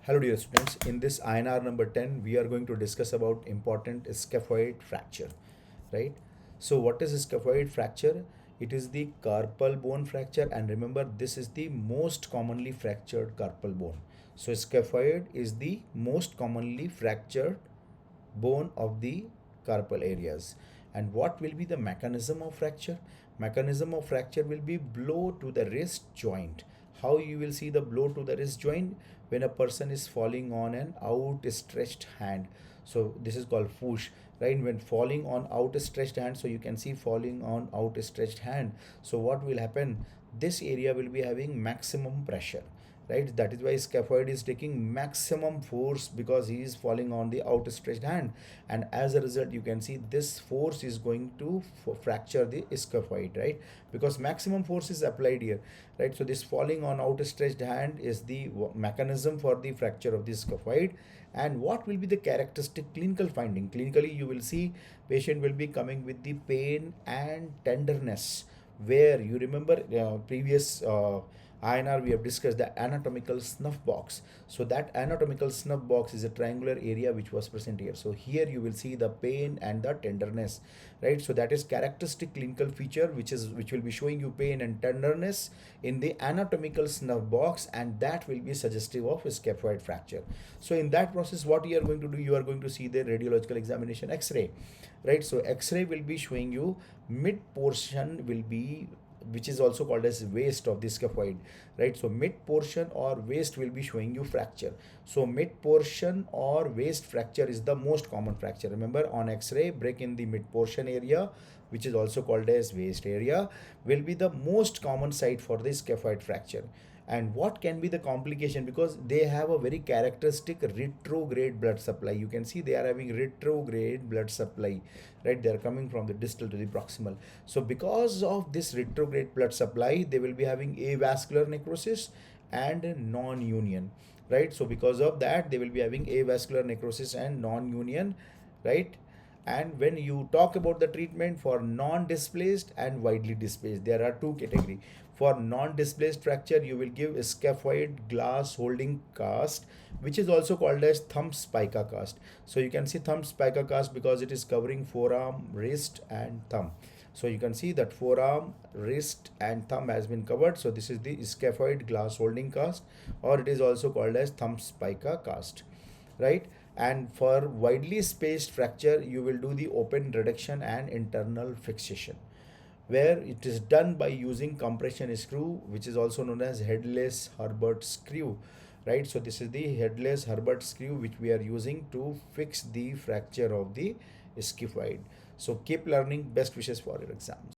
Hello dear students, in this INR number 10 we are going to discuss about important scaphoid fracture, right? So what is scaphoid fracture? It is the carpal bone fracture, and remember this is the most commonly fractured carpal bone. So scaphoid is the most commonly fractured bone of the carpal areas. And what will be the mechanism of fracture? Mechanism of fracture will be blow to the wrist joint. How you will see the blow to the wrist joint? When a person is falling on an outstretched hand. So this is called push, right? When falling on outstretched hand, so you can see falling on outstretched hand. So what will happen? This area will be having maximum pressure, right? That is why scaphoid is taking maximum force because he is falling on the outstretched hand, and as a result you can see this force is going to fracture the scaphoid, right? Because maximum force is applied here, right? So this falling on outstretched hand is the mechanism for the fracture of the scaphoid. And what will be the characteristic clinical finding? Clinically you will see patient will be coming with the pain and tenderness, where you remember previous INR we have discussed the anatomical snuff box. So that anatomical snuff box is a triangular area which was present here. So here you will see the pain and the tenderness, right? So that is characteristic clinical feature which will be showing you pain and tenderness in the anatomical snuff box, and that will be suggestive of scaphoid fracture. So in that process what you are going to do, you are going to see the radiological examination X-ray, right? So X-ray will be showing you mid portion will be, which is also called as waist of the scaphoid, right? So mid portion or waist will be showing you fracture. So mid portion or waist fracture is the most common fracture. Remember, on X-ray, break in the mid portion area, which is also called as waist area, will be the most common site for the scaphoid fracture. And what can be the complication? Because they have a very characteristic retrograde blood supply. You can see they are having retrograde blood supply, right? They are coming from the distal to the proximal. So because of this retrograde blood supply, they will be having avascular necrosis and non-union, right? So because of that, they will be having avascular necrosis and non-union, right? And when you talk about the treatment for non-displaced and widely displaced, there are two categories. For non-displaced fracture, you will give a scaphoid glass holding cast, which is also called as thumb spica cast. So you can see thumb spica cast because it is covering forearm, wrist, and thumb. So you can see that forearm, wrist, and thumb has been covered. So this is the scaphoid glass holding cast, or it is also called as thumb spica cast, right? And for widely spaced fracture, you will do the open reduction and internal fixation, where it is done by using compression screw, which is also known as headless Herbert screw, right? So this is the headless Herbert screw which we are using to fix the fracture of the scaphoid. So keep learning. Best wishes for your exams.